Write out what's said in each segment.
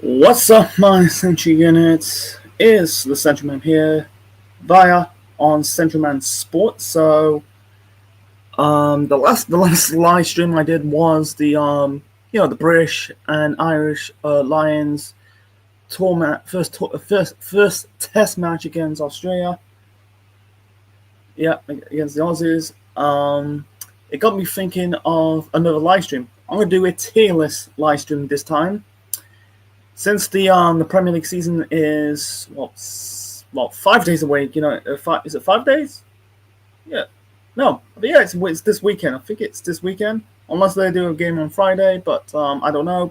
What's up, my Century units? Is the Centuryman here via on Centuryman Sports. The last live stream I did was the British and Irish Lions first Test match against Australia. Yeah, against the Aussies. It got me thinking of another live stream. I'm gonna do a tier list live stream this time. Since the Premier League season is 5 days away, is it 5 days? Yeah, no, but yeah, it's this weekend. I think it's this weekend, unless they do a game on Friday. But I don't know.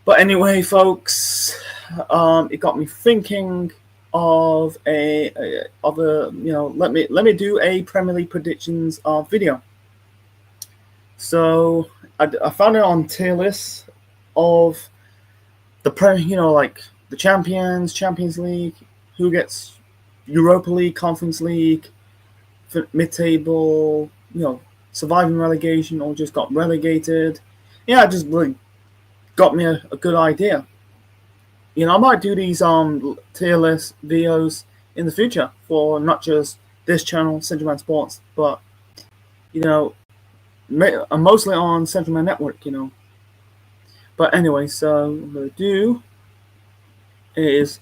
But anyway, folks, it got me thinking of let me do a Premier League predictions video. So I found it on tier list of the like the Champions League, who gets Europa League, Conference League, mid-table, surviving relegation or just got relegated. Yeah, it just really got me a good idea. I might do these tier list videos in the future for not just this channel, Central Man Sports, but mostly on Central Man Network. But anyway, so what I'm going to do is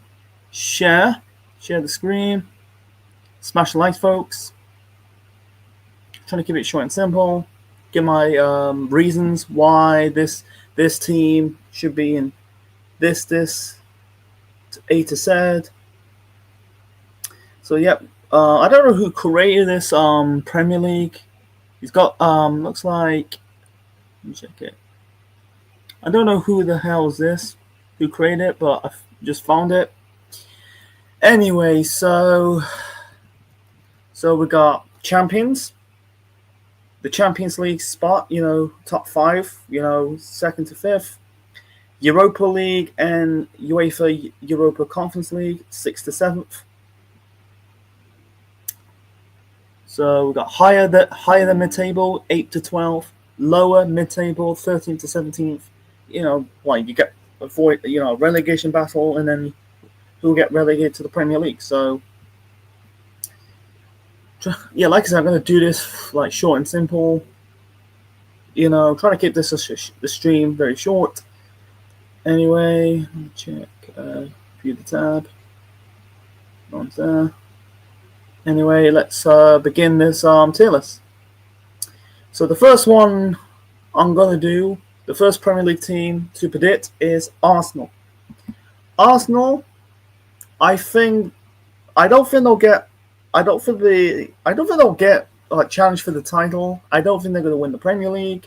share the screen, smash the likes, folks. Trying to keep it short and simple. Give my reasons why this team should be in this A to Z. So yep, I don't know who created this Premier League. He's got looks like, let me check it. I don't know who the hell is this, who created it, but I just found it. Anyway, so we got champions, the Champions League spot, top 5, second to 5th. Europa League and UEFA Europa Conference League, 6th to 7th. So we got higher than mid-table, 8 to 12. Lower mid-table, 13th to 17th. You get avoid relegation battle, and then who'll get relegated to the Premier League. So yeah, like I said, I'm going to do this like short and simple. Trying to keep the stream very short. Anyway, let me check. View the tab. On there. Anyway, let's begin this tier list. So the first one I'm going to do, the first Premier League team to predict is Arsenal. Arsenal, I don't think they'll get a challenge for the title. I don't think they're going to win the Premier League.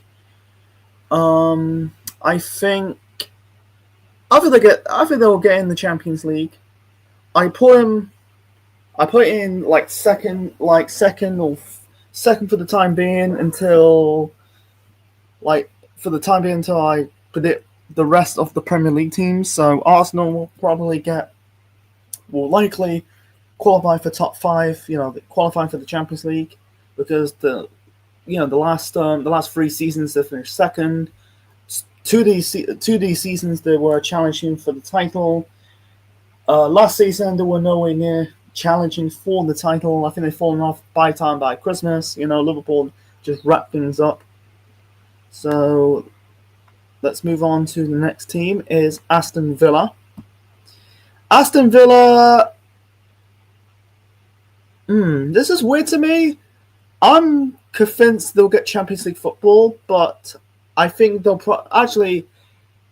I think they'll get in the Champions League. I put in like second for the time being until I predict the rest of the Premier League teams. So Arsenal will likely qualify for top 5. Qualifying for the Champions League, because the last 3 seasons they finished second. Two of these seasons they were challenging for the title. Last season they were nowhere near challenging for the title. I think they've fallen off by Christmas. Liverpool just wrapped things up. So let's move on to the next team, is Aston Villa. Aston Villa, this is weird to me. I'm convinced they'll get Champions League football, but I think they'll actually,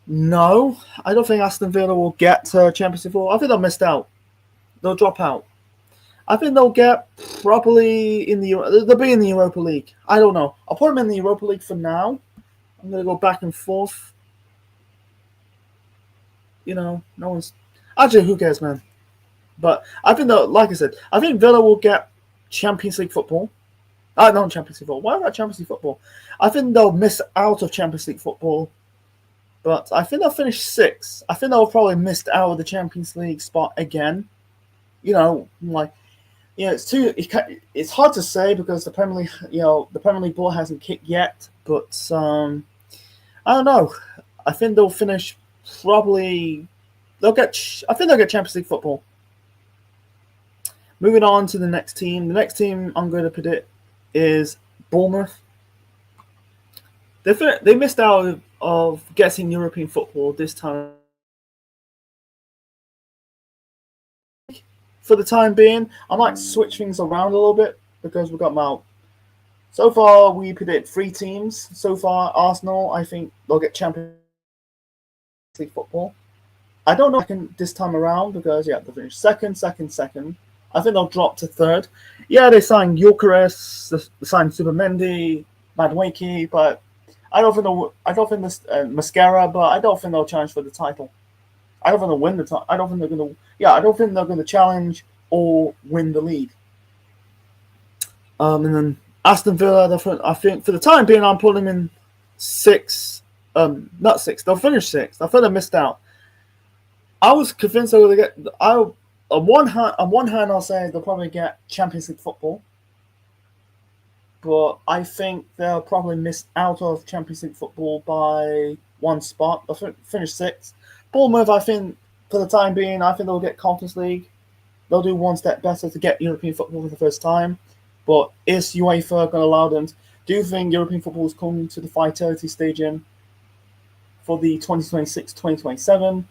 no, I don't think Aston Villa will get Champions League football. I think they'll miss out. They'll drop out. I think they'll get probably they'll be in the Europa League. I don't know. I'll put them in the Europa League for now. I'm going to go back and forth. No one's... Actually, who cares, man? But I think like I said, I think Villa will get Champions League football. Not Champions League football. Why about Champions League football? I think they'll miss out of Champions League football. But I think they'll finish 6th. I think they'll probably miss out of the Champions League spot again. It's hard to say because the Premier League ball hasn't kicked yet. But I don't know. I think they'll finish probably they'll get. I think they'll get Champions League football. Moving on to the next team. The next team I'm going to predict is Bournemouth. They missed out of getting European football this time. For the time being, I might switch things around a little bit because we've got Mal. So far, we predict 3 teams. So far, Arsenal, I think they'll get Champions League football. I don't know this time around because, they finished second. I think they'll drop to 3rd. Yeah, they signed Gyökeres, they signed Supermendy, Madueke, but I don't think this Mascara, but I don't think they'll challenge for the title. I don't think they'll win the title. I don't think they're going to challenge or win the league. And then Aston Villa, I think for the time being, I'm putting them in 6th. Not 6th. They'll finish 6th. I think they missed out. I was convinced they were going to get. On one hand, I'll say they'll probably get Champions League football, but I think they'll probably miss out of Champions League football by 1 spot. They'll finish 6th. Bournemouth, I think for the time being, I think they'll get Conference League. They'll do one step better to get European football for the first time. But is UEFA going to allow them? Do you think European football is coming to the Vitality Stadium for the 2026-2027?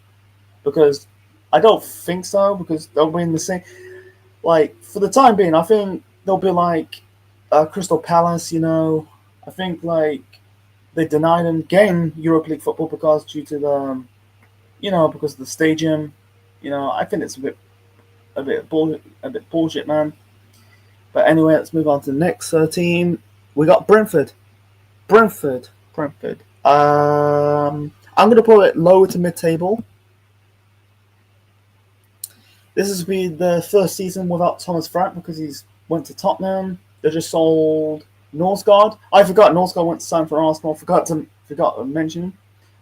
Because I don't think so, because they'll be in the same. Like, for the time being, I think they'll be like Crystal Palace, I think, like, they denied them getting Europa League football because due to the, because of the stadium. I think it's a bit bullshit, man. But anyway, let's move on to the next team. We got Brentford. Brentford. I'm going to put it lower to mid-table. This is be the first season without Thomas Frank because he's went to Tottenham. They just sold Norsgaard. I forgot Norsgaard went to sign for Arsenal. Forgot to mention.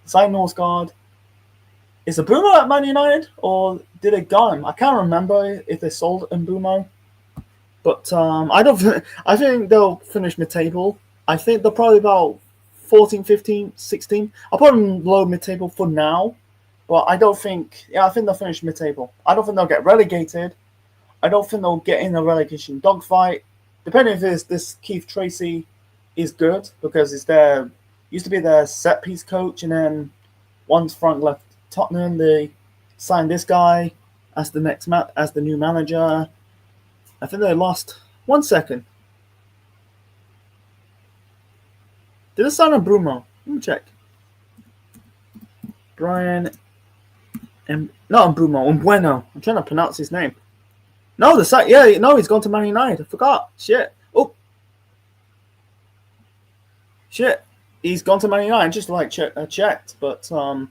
Signed Norsgaard. Is Mbeumo at Man United or did they got him? I can't remember if they sold Mbeumo. But I think they'll finish mid-table. I think they're probably about 14, 15, 16. I'll put them low mid-table for now. But I think they'll finish mid-table. I don't think they'll get relegated. I don't think they'll get in a relegation dogfight. Depending if this Keith Tracy is good, because used to be their set-piece coach, and then once Frank left Tottenham, they signed this guy as the new manager. I think they lost 1 second. Did it sign on Bruno? Let me check. Brian. Not Mbeumo, Mbeumo. I'm trying to pronounce his name. No, he's gone to Man United. I forgot. Shit. Oh. Shit. He's gone to Man United. Just checked, but I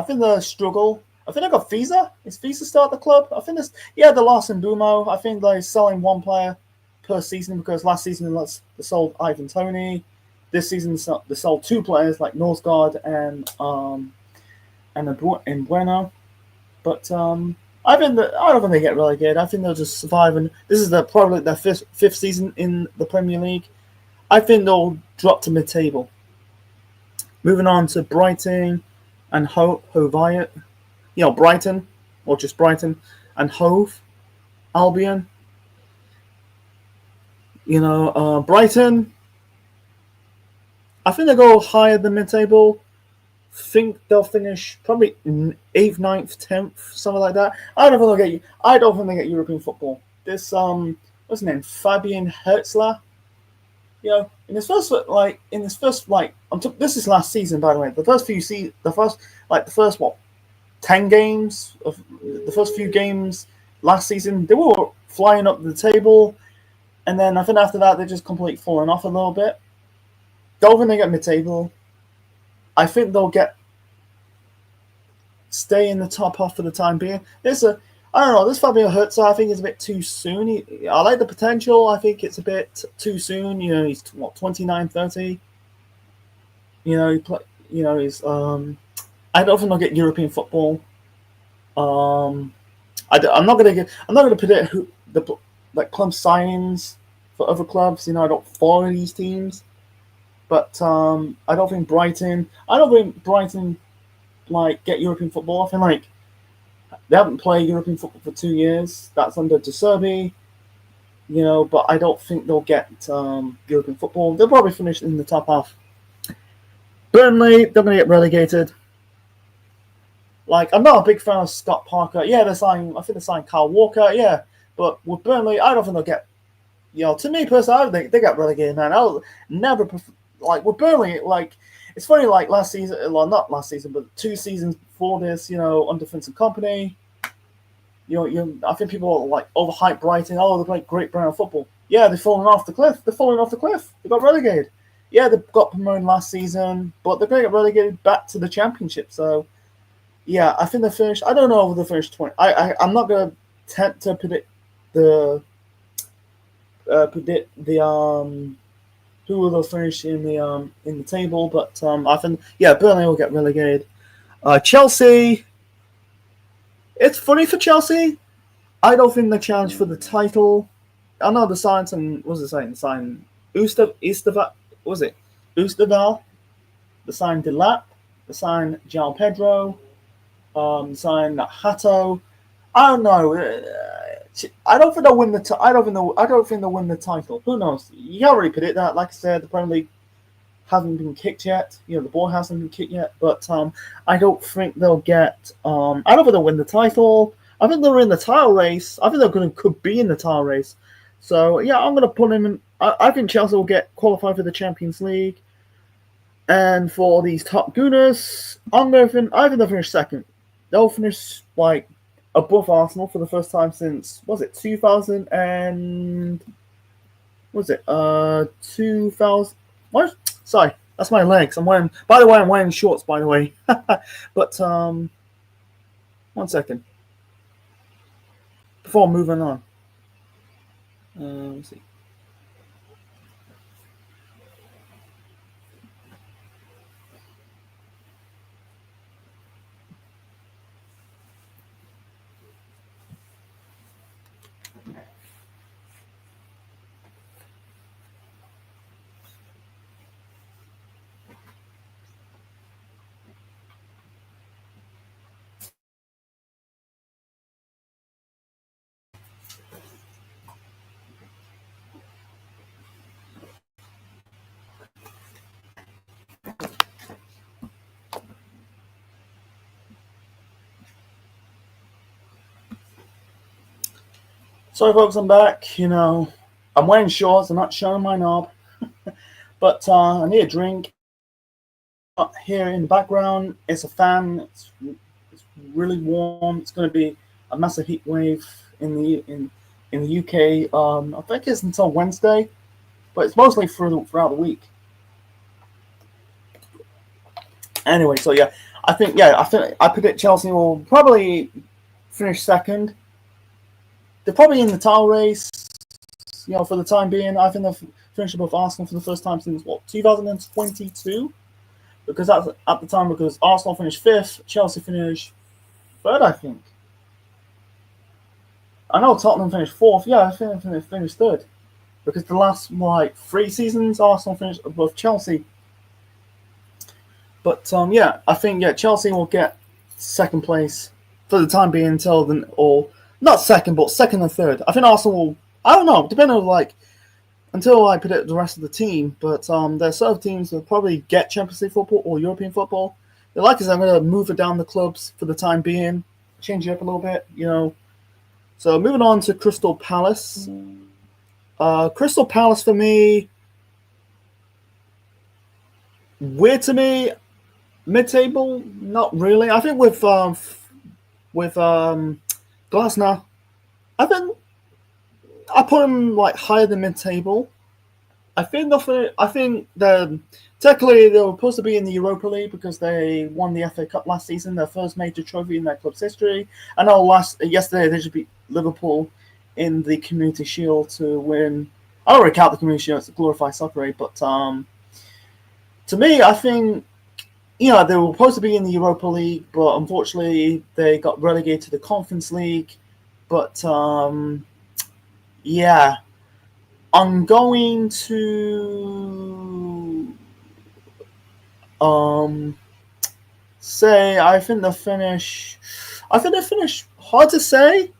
think they'll struggle. I think I got Visa. Is Visa still at the club? I think they lost Mbeumo. I think they're selling 1 player per season because last season they sold Ivan Toney. This season they sold 2 players like Norsgaard and Mbeumo. But I don't think they get relegated. I think they'll just survive, and this is probably their fifth season in the Premier League. I think they'll drop to mid-table. Moving on to Brighton and Hove. Brighton, or just Brighton and Hove Albion. Brighton, I think they go higher than mid-table. Think they'll finish probably 8th, 9th, 10th, something like that. I don't think they get European football. This what's his name? Fabian Hertzler. This is last season, by the way. The first 10 games of the first few games last season, they were flying up the table. And then I think after that, they just completely fallen off a little bit. Don't think they get mid-table. I think they'll stay in the top half for the time being. This Fabio Hertz, I think is a bit too soon. I like the potential. I think it's a bit too soon. He's 29, 30. He's I don't think they'll get European football. I'm not gonna predict who the club signings for other clubs. I don't follow these teams, but I don't think Brighton. Get European football. I feel like they haven't played European football for 2 years. That's under De Serbi. But I don't think they'll get European football. They'll probably finish in the top half. Burnley, they're going to get relegated. I'm not a big fan of Scott Parker. Yeah, I think they signed Kyle Walker. Yeah, but with Burnley, I don't think they'll get. To me personally, I think they got relegated, man. I'll never with Burnley. It's funny. Last season, well, not last season, but 2 seasons before this, under Vincent Kompany. I think people overhype Brighton. Oh, they play great brand of football. Yeah, they're falling off the cliff. They got relegated. Yeah, they got promoted last season, but they're going to get relegated back to the Championship. So, yeah, I think they finished. I don't know if they finished 20. I'm not going to attempt to predict the who will they finish in the table, but I think Burnley will get relegated. Chelsea. It's funny for Chelsea. I don't think they challenge for the title. I know the signed some. What was it saying? Signed Oosterval. Was it Oosterval? The signed Delap. The signed João Pedro. Signed Hato. I don't know. I don't think they'll win the. I don't think they'll win the title. Who knows? You can't really predict that. Like I said, the Premier League hasn't been kicked yet. The ball hasn't been kicked yet. But I don't think they'll get. I don't think they'll win the title. I think they're in the title race. I think they're could be in the title race. So yeah, I'm gonna put them in. I think Chelsea will get qualified for the Champions League. And for these top Gooners, I think they'll finish second. They'll finish above Arsenal for the first time since 2000 and 2000. What? Sorry, that's my legs. I'm wearing shorts, by the way. But 1 second before moving on. Let's see. Sorry, folks, I'm back. I'm wearing shorts. I'm not showing my knob. But I need a drink. Here in the background, it's a fan. It's really warm. It's going to be a massive heat wave in the UK. I think it's until Wednesday, but it's mostly throughout the week. Anyway, so yeah, I predict Chelsea will probably finish second. They're probably in the title race, for the time being. I think they'll finish above Arsenal for the first time since 2022, because that's at the time because Arsenal finished 5th, Chelsea finished 3rd, I think. I know Tottenham finished 4th. Yeah, I think they finished 3rd, because the last 3 seasons Arsenal finished above Chelsea. But I think Chelsea will get second place for the time being until then, or not second, but second and third. I think Arsenal will. I don't know, depending on until I predict the rest of the team. But there are certain teams that will probably get Champions League football or European football. I'm going to move it down the clubs for the time being, change it up a little bit, So moving on to Crystal Palace. Crystal Palace for me, weird to me. Mid-table, not really. I think with Glasner, I think I put him higher than mid-table. I think technically they were supposed to be in the Europa League because they won the FA Cup last season, their first major trophy in their club's history. I know yesterday they should beat Liverpool in the Community Shield to win. I don't really count the Community Shield; it's a glorified soccer, but to me, I think. They were supposed to be in the Europa League, but unfortunately they got relegated to the Conference League. But I'm going to say I think they'll finish. I think they'll finish. Hard to say.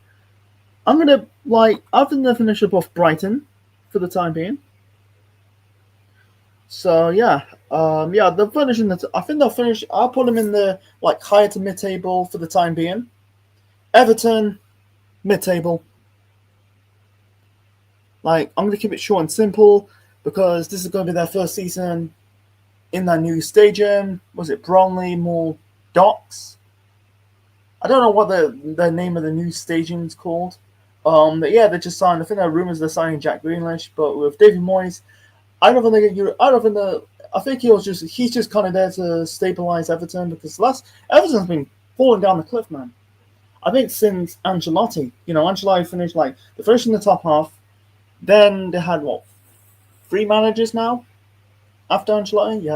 I think they'll finish above Brighton for the time being. So yeah, they'll finish in the. I think they'll finish. I'll put them in the higher to mid table for the time being. Everton, mid table. I'm gonna keep it short and simple because this is gonna be their first season in that new stadium. Was it Bromley Moor Docks? I don't know what the name of the new stadium's called. They just signed. I think there are rumors they're signing Jack Grealish, but with David Moyes, I don't think they get. I think he's just kind of there to stabilize Everton because Everton's been falling down the cliff, man. I think since Ancelotti, Ancelotti finished they finished in the top half. Then they had 3 managers now after Ancelotti. You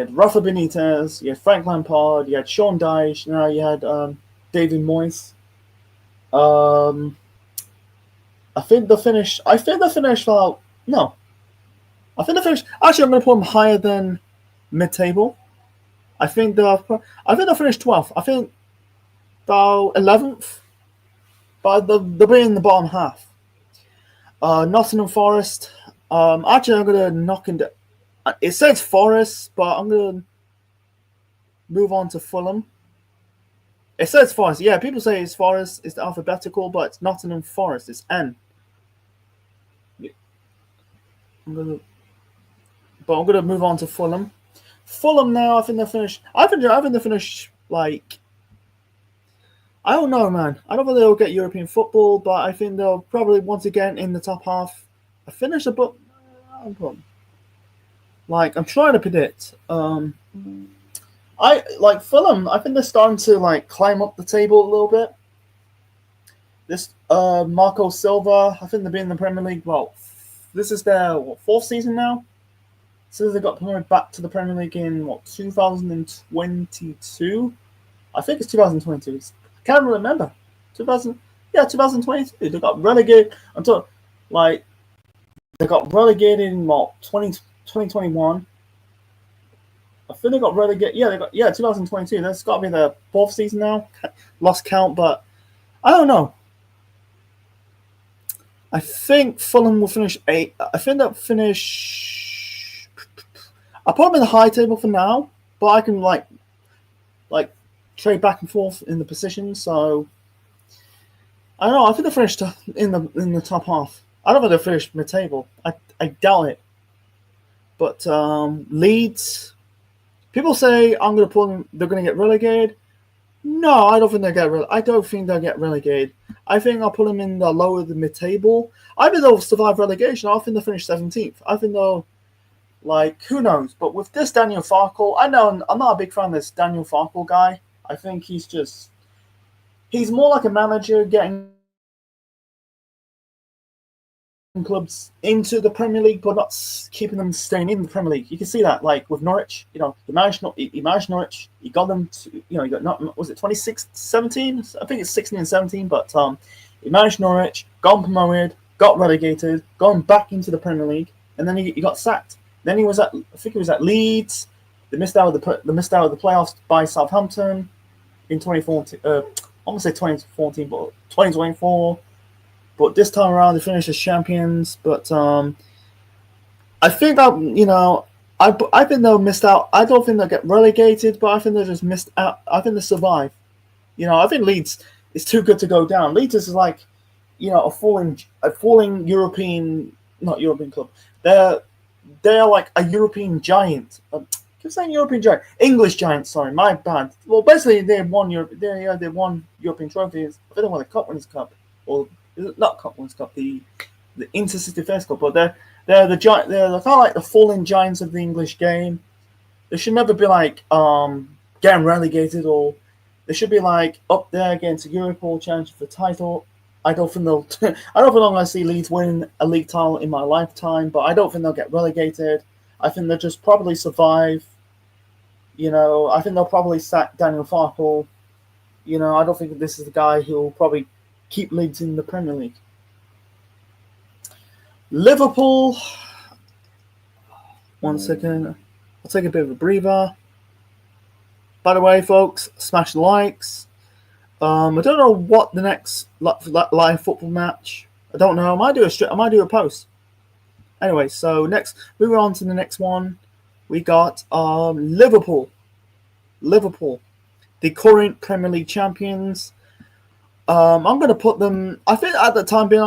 had Rafa Benitez, you had Frank Lampard, you had Sean Dyche, now you had David Moyes. I think they finished about no. I think they finished. Actually, I'm going to put them higher than mid-table. I think they'll finish 12th. I think they'll 11th, but they'll be in the bottom half. Nottingham Forest. Actually, I'm going to knock into. It says Forest, but I'm going to move on to Fulham. It says Forest. Yeah, people say it's Forest. It's alphabetical, but it's Nottingham Forest. It's N. I'm going to move on to Fulham. Fulham now. I think they'll finish. I think they'll finish I don't know, man. I don't think they'll get European football, but I think they'll probably once again in the top half. I finish above. I'm trying to predict. Fulham. I think they're starting to climb up the table a little bit. This Marco Silva. I think they've been in the Premier League. Well, this is their 4th season now. Since they got promoted back to the Premier League in 2022. I think it's 2022. I can't remember. 2022. They got relegated until they got relegated in 2021. I think they got relegated. 2022. That's got to be their 4th season now. Lost count, but I don't know. I think Fulham will finish 8th. I think they'll finish. I'll put them in the high table for now, but I can trade back and forth in the positions. So I don't know. I think they finished in the top half. I don't think they finished mid-table. I doubt it. But Leeds, people say I'm going to put them. They're going to get relegated. No, I don't think they get. I don't think they'll get relegated. I think I'll put them in the lower the mid-table. I think they'll survive relegation. I think they'll finish 17th. I think they'll. Who knows? But with this Daniel Farkle, I know I'm not a big fan of this Daniel Farkle guy. I think he's more like a manager getting clubs into the Premier League, but not keeping them staying in the Premier League. You can see that, with Norwich. He managed Norwich. He got them to, he got not. Was it 17? I think it's 16 and 17. But he managed Norwich, got promoted, got relegated, gone back into the Premier League, and then he got sacked. Then he was at Leeds. They missed out of the playoffs by Southampton in 2014. I want to say 2014, but 2024. But this time around, they finished as champions. But I think that I think they'll missed out. I don't think they'll get relegated, but I think they just missed out. I think they survive. I think Leeds is too good to go down. Leeds is a falling European, not European club. They're like a European giant. Keep saying European giant, English giant. Sorry, my bad. Well, basically they won they won European trophies. I think they won the Cup Winners' Cup, or not Cup Winners' Cup, the Intercity First Cup. But they're the giant. They're kind of like the fallen giants of the English game. They should never be getting relegated, or they should be up there against Europe or challenge for the title. I don't think I'm going to see Leeds win a league title in my lifetime, but I don't think they'll get relegated. I think they'll just probably survive. I think they'll probably sack Daniel Farkle. I don't think this is the guy who will probably keep Leeds in the Premier League. Liverpool. 1 second. I'll take a bit of a breather. By the way, folks, smash the likes. I don't know what the next live football match. I don't know. I might do a post. Anyway, so next, moving on to the next one, we got Liverpool. Liverpool, the current Premier League champions. I'm going to put them. I think at the time being,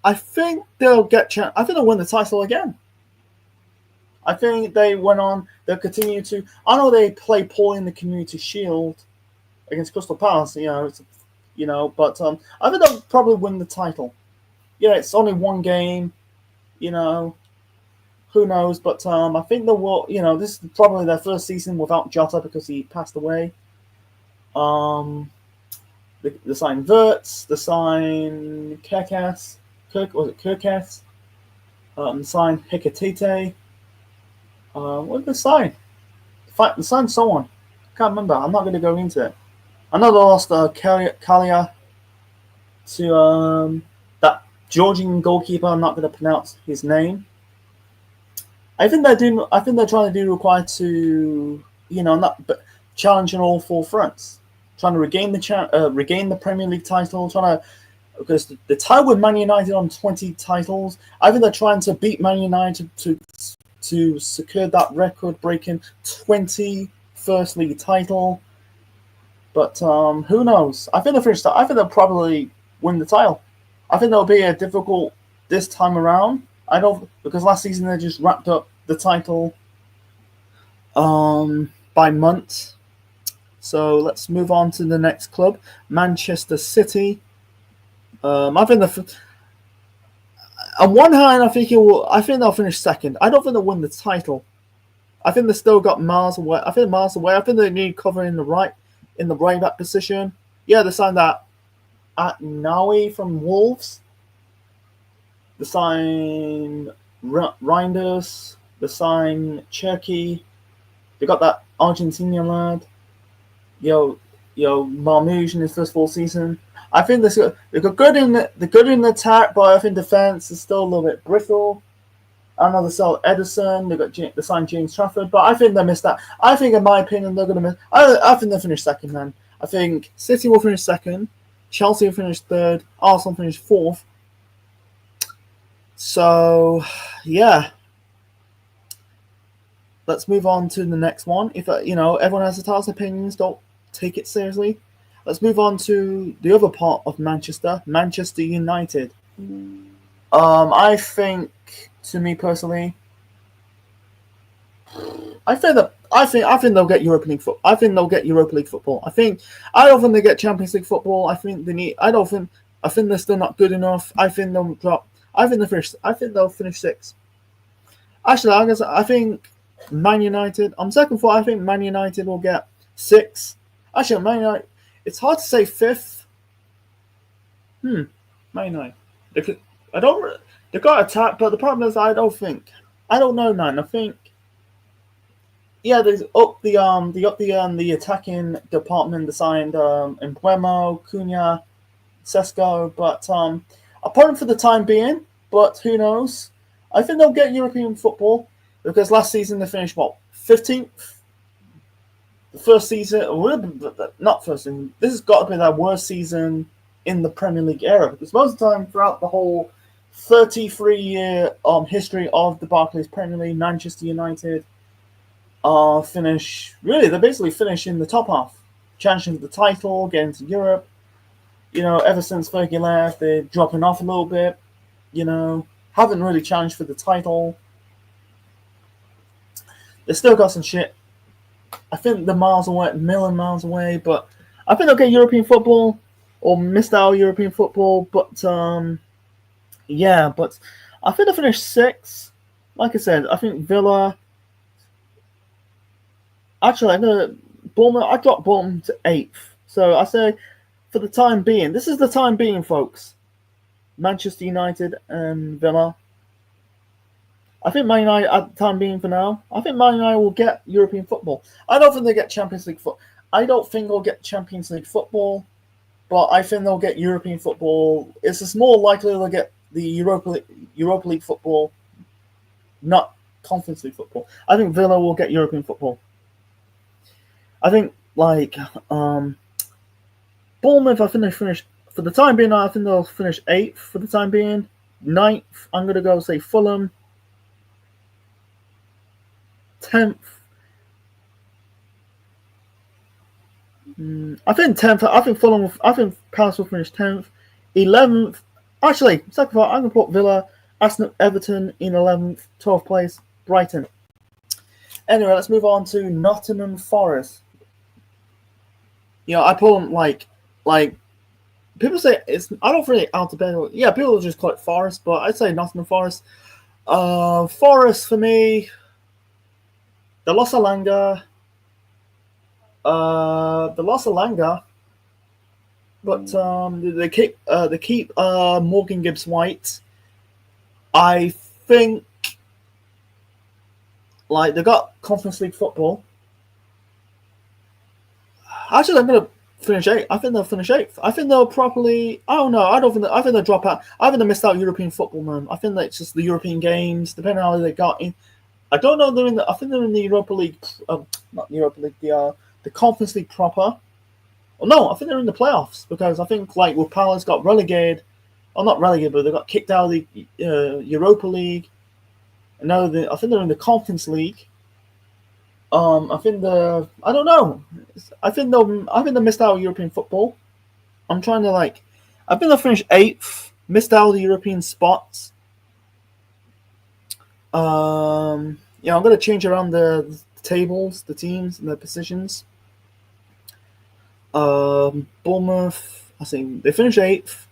I think they'll I think they'll win the title again. I think they went on. They'll continue to. I know they play poor in the Community Shield against Crystal Palace. But I think they'll probably win the title. Yeah, it's only one game. Who knows? But I think they will. This is probably their first season without Jota because he passed away. They signed Wirtz. They signed Kirkas. Kirkas? Signed Hecatete. What did they sign? They signed someone. Can't remember. I'm not going to go into it. I know they lost Kalia to that Georgian goalkeeper. I'm not going to pronounce his name. I think they're trying to do required to, challenge on all four fronts. Trying to regain the Premier League title. Because the tie with Man United on 20 titles. I think they're trying to beat Man United to secure that record-breaking 20 First League title. But who knows? I think they'll probably win the title. I think they'll be a difficult this time around. Because last season they just wrapped up the title by months. So let's move on to the next club, Manchester City. I think on one hand, I think they'll finish second. I don't think they'll win the title. I think they still got miles away. I think they need cover in the right back position. Yeah, they signed that at Naui from Wolves. They signed Reinders. They signed Cherky. They got that Argentinian lad. Marmouche in his first full season. I think they're good in the attack, but I think defense is still a little bit brittle. I know they sell Edison. They signed James Trafford, but I think they missed that. I think, in my opinion, they're going to miss. I think they'll finish second, man. I think City will finish second. Chelsea will finish third. Arsenal will finish fourth. So, yeah. Let's move on to the next one. If everyone has a thousand opinions, don't take it seriously. Let's move on to the other part of Manchester United. I think, to me personally, I think they'll get Europa League football. I think they'll get Europa League football. I don't think they get Champions League football. I think they're still not good enough. I think they'll drop. I think they'll finish sixth. Actually, I think Man United. On second thought, I think Man United will get sixth. Actually, Man United. It's hard to say fifth. Man United. They got attacked, but the problem is I don't know, man. I think. Yeah, they up the attacking department. They signed Mbuemo, Cunha, Sesko, but opponent for the time being. But who knows? I think they'll get European football because last season they finished 15th. The first season, not first season. This has got to be their worst season in the Premier League era because most of the time throughout the whole 33-year history of the Barclays Premier League, Manchester United they basically finish in the top half, challenging for the title, getting to Europe. Ever since Fergie left, they're dropping off a little bit. Haven't really challenged for the title. They still got some shit. I think they're a million miles away, but I think they'll get European football or missed out European football. But but I think they'll finish sixth. Like I said, I think Villa. Actually, I dropped Bournemouth to 8th. So I say, for the time being, this is the time being, folks. Manchester United and Villa. I think Man United, at the time being for now, I think Man United will get European football. I don't think they get Champions League football. I don't think they'll get Champions League football, but I think they'll get European football. It's more likely they'll get the Europa League football, not Conference League football. I think Villa will get European football. I think Bournemouth. I think they finished for the time being. I think they'll finish 8th for the time being. 9th. I'm gonna go say Fulham. 10th. I think 10th. I think Fulham. I think Palace will finish 10th. 11th. Actually, second of all, I'm gonna put Villa, Arsenal, Everton in 11th. 12th place, Brighton. Anyway, let's move on to Nottingham Forest. I pull them like people say it's. I don't really out to bed. Yeah, people just call it Forest, but I'd say Nottingham Forest. Forest for me. The loss of Langer. But they keep Morgan Gibbs White. I think they got Conference League football. Actually, I'm gonna finish 8th. I think they'll finish 8th. I think they'll probably. I don't know. I think they'll drop out. I think they missed out European football, man. I think that it's just the European games, depending on how they got in. I don't know. I think they're in the Europa League. Not the Europa League. The Conference League proper. Well, no, I think they're in the playoffs because I think with Palace got relegated, or not relegated, but they got kicked out of the Europa League. And now I think they're in the Conference League. I don't know. I think they missed out on European football. I'm trying to I think they'll finish 8th, missed out on the European spots. I'm gonna change around the tables, the teams, and the positions. Bournemouth, I think they finished 8th,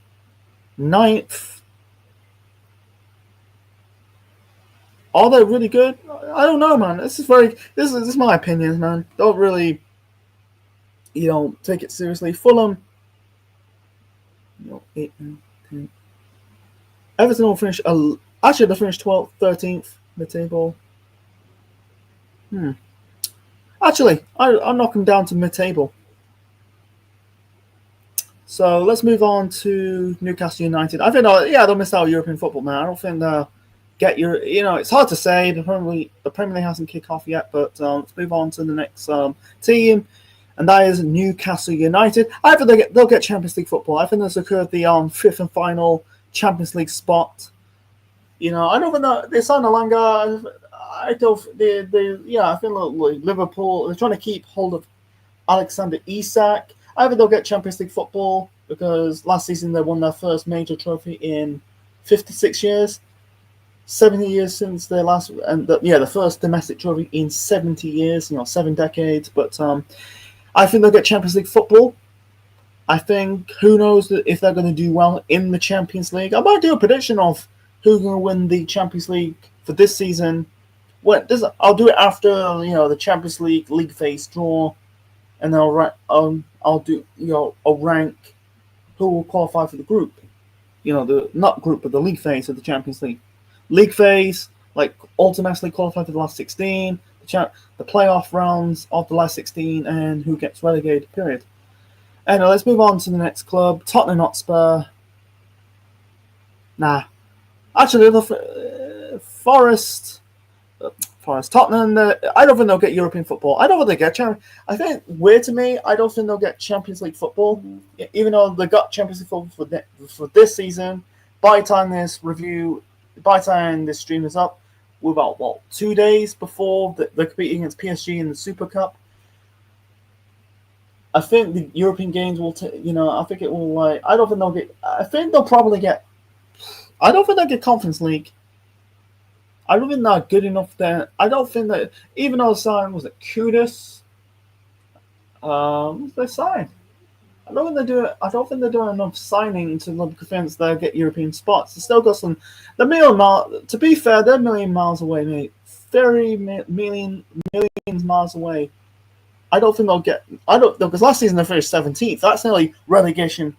9th. Are they really good? I don't know, man. This is my opinion, man. Don't really, take it seriously. Fulham, 8, 9, 10. Everton will finish. Actually, they finished 12th, 13th in the table. Actually, I'll knock them down to mid-table. So let's move on to Newcastle United. I think, they'll miss out on European football, man. I don't think they'll get it's hard to say. The Premier League hasn't kicked off yet, but let's move on to the next team, and that is Newcastle United. I think they'll get Champions League football. I think they'll secure the 5th and final Champions League spot. I don't think they signed Alanga. I think Liverpool. They're trying to keep hold of Alexander Isak. I think they'll get Champions League football because last season they won their first major trophy in 56 years. 70 years since their last, and the first domestic trophy in 70 years, 7 decades. But I think they'll get Champions League football. I think, who knows if they're going to do well in the Champions League. I might do a prediction of who's going to win the Champions League for this season. I'll do it after the Champions League phase draw, and I'll do a rank who will qualify for the group. The not group, but the league phase of the Champions League. League phase, automatically qualify for the last 16, the playoff rounds of the last 16, and who gets relegated, period. Anyway, let's move on to the next club, Tottenham Hotspur. Nah. Actually, the Forest, Tottenham, I don't think they'll get European football. I don't think they get Champions. I think, weird to me, I don't think they'll get Champions League football, even though they got Champions League football for this season. By the time this stream is up, we're about 2 days before they're competing against PSG in the Super Cup. I think the European games will, I think it will. I don't think they'll get. I think they'll probably get. I don't think they'll get Conference League. I don't think they're good enough there. I don't think that, even though signed was it Kudus. They signed. I don't think they're doing enough signing to convince they'll get European spots. They still got some. To be fair, they're a million miles away, mate. Millions miles away. I don't think they'll get. Because last season they finished 17th. That's nearly relegation.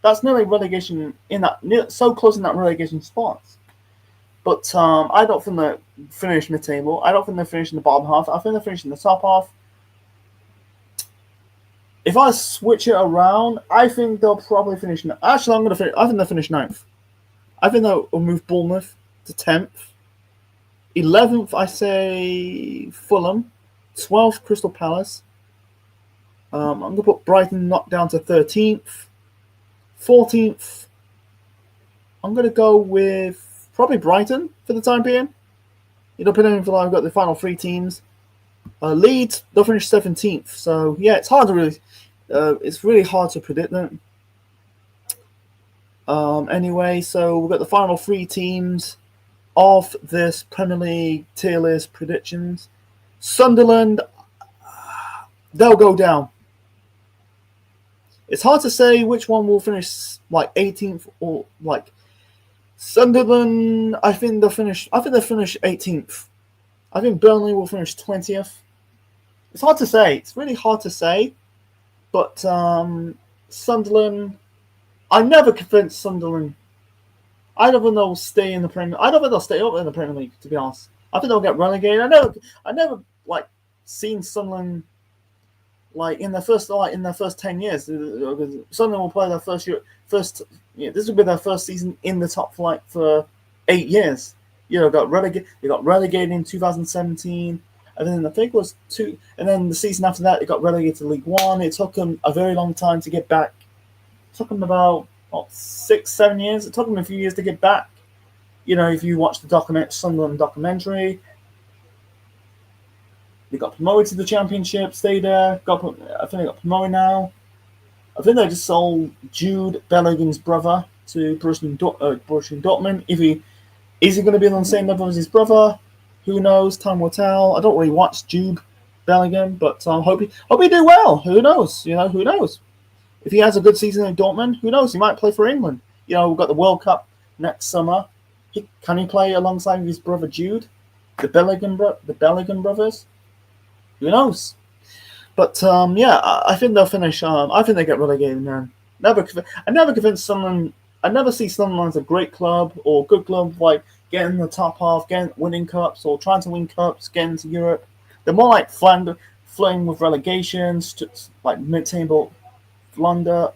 That's nearly relegation in that. So close in that relegation spots. But I don't think they finish mid-table. I don't think they finish in the bottom half. I think they finish in the top half. If I switch it around, I think they'll probably finish. Actually, I think they'll finish 9th. I think that will move Bournemouth to 10th. 11th, I say Fulham. 12th, Crystal Palace. I'm going to put Brighton knocked down to 13th. 14th, I'm going to go with probably Brighton for the time being. Depending on I've got the final 3 teams. Leeds, they'll finish 17th. So, yeah, it's hard to really... it's really hard to predict them. Anyway, so we've got the final 3 teams of this Premier League tier list predictions. Sunderland, they'll go down. It's hard to say which one will finish like 18th or like Sunderland. I think they'll finish 18th. I think Burnley will finish 20th. It's hard to say. It's really hard to say. But Sunderland, I never convinced Sunderland. I don't think they'll stay in the Premier. I don't think they'll stay up in the Premier League. To be honest, I think they'll get relegated. I never like seen Sunderland like in their first 10 years. Sunderland will play their first year. This will be their first season in the top flight for 8 years. Got relegated. They got relegated in 2017. And then I think it was 2. And then the season after that, it got relegated to League One. It took them a very long time to get back. It took them about 6-7 years. It took them a few years to get back. If you watch the Sunderland documentary, they got promoted to the Championship, stayed there. I think they got promoted now. I think they just sold Jude Bellingham brother to Borussia Dortmund. Is he going to be on the same level as his brother? Who knows? Time will tell. I don't really watch Jude Bellingham, but I hope he do well. Who knows? Who knows? If he has a good season in Dortmund, who knows? He might play for England. We've got the World Cup next summer. Can he play alongside his brother Jude? The Bellingham brothers? Who knows? But I think they'll finish. I think they get relegated, man. I never convinced Sunderland. I never see Sunderland as a great club or good club, like getting in the top half, winning cups or trying to win cups, getting to Europe. They're more like flirting with relegations, like mid-table flounder.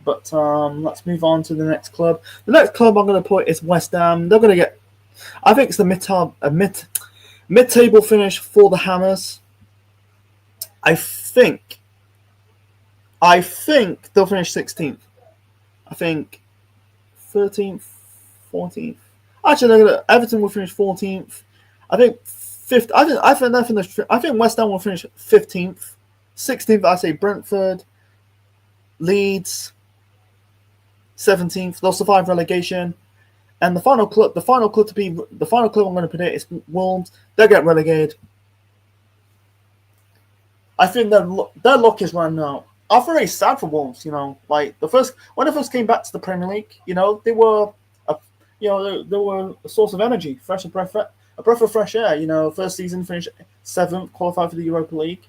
But let's move on to the next club. The next club I'm going to put is West Ham. They're going to get, I think it's the mid-table finish for the Hammers. I think they'll finish 16th. I think 13th, 14th. Actually, Everton will finish 14th. I think 5th. I think West Ham will finish 15th. 16th, I say Brentford. Leeds 17th. They'll survive relegation. And the final club I'm going to predict is Wolves. They'll get relegated. I think their luck is running out. I feel very sad for Wolves. Like when they first came back to the Premier League, they were a source of energy, a breath of fresh air. First season finished 7th, qualified for the Europa League.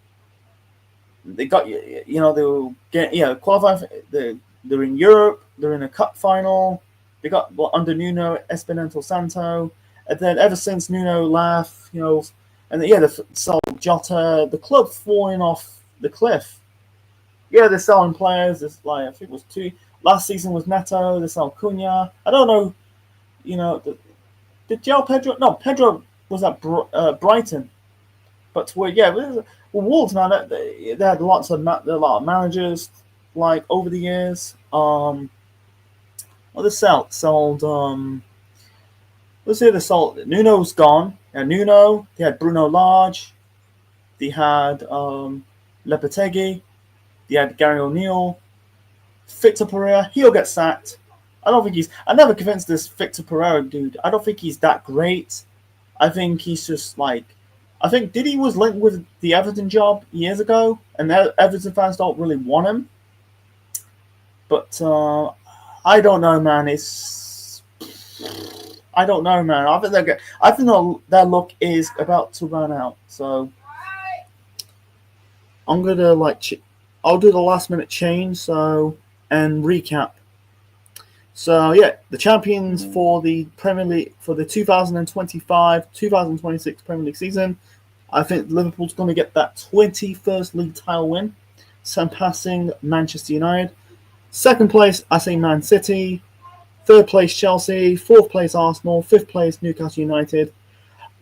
They got they will get qualified. They're in Europe. They're in a cup final. They got under Nuno Espirito Santo, and then ever since Nuno left, and they sold Jota. The club falling off the cliff. Yeah, they're selling players. It's like I think it was 2. Last season was Neto. They sold Cunha. I don't know. Did João Pedro? No, Pedro was at Brighton. But Wolves, man, they had a lot of managers like over the years. They sold. Let's say they sold. Nuno's gone. Yeah, Nuno. They had Bruno Lage. They had Lopetegui. They had Gary O'Neill. Victor Pereira. He'll get sacked. I never convinced this Victor Pereira dude. I don't think he's that great. I think he's just like. I think Diddy was linked with the Everton job years ago, and Everton fans don't really want him. But I don't know, man. I don't know, man. I think their luck is about to run out. So I'm gonna I'll do the last minute change. And recap. So the champions for the Premier League for the 2025-2026 Premier League season. I think Liverpool's going to get that 21st league title win, surpassing Manchester United. Second place, I say Man City. third place Chelsea, fourth place Arsenal, fifth place Newcastle United.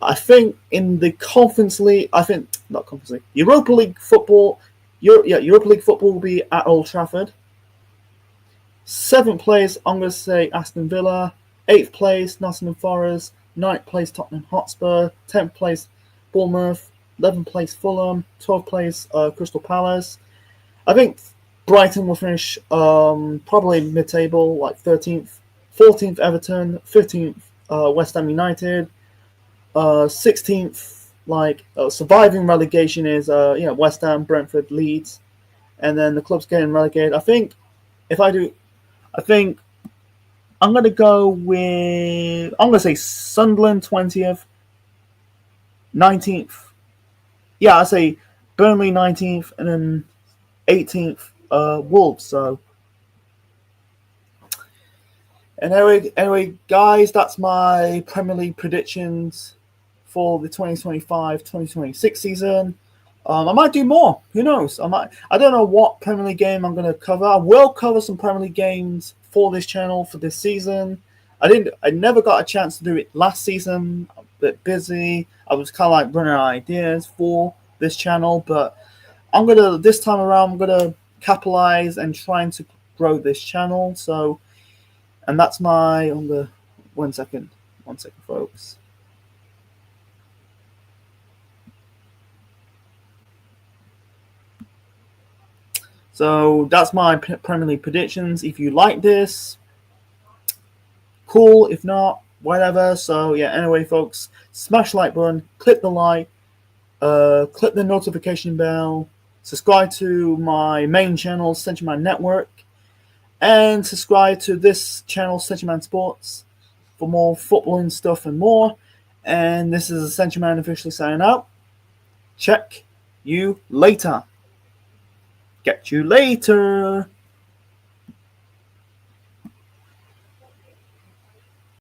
I think in the Conference League, not Conference League, Europa League football. Europa League football will be at Old Trafford. Seventh place, I'm going to say Aston Villa. Eighth place, Nottingham Forest. Ninth place, Tottenham Hotspur. 10th place, Bournemouth. 11th place, Fulham. 12th place, Crystal Palace. I think Brighton will finish probably mid-table, like 13th. 14th, Everton. 15th, West Ham United. 16th, surviving relegation is West Ham, Brentford, Leeds. And then the clubs getting relegated. I think I'm going to go with, I'm going to say Sunderland 20th, 19th. Yeah, I say Burnley 19th, and then 18th, Wolves. So, and anyway, guys, that's my Premier League predictions for the 2025-2026 season. I might do more. Who knows? I don't know what Premier League game I'm going to cover. I will cover some Premier League games for this channel for this season. I never got a chance to do it last season. I'm a bit busy. I was kind of like running out of ideas for this channel, but this time around, I'm gonna capitalize and trying to grow this channel. So, and that's my one second, folks. So that's my Premier League predictions. If you like this, cool. If not, whatever. So yeah, anyway, folks, smash the like button, click the like, click the notification bell, subscribe to my main channel, Century Man Network, and subscribe to this channel, Century Man Sports, for more footballing stuff and more. And this is Century Man officially signing out. Check you later. Get you later.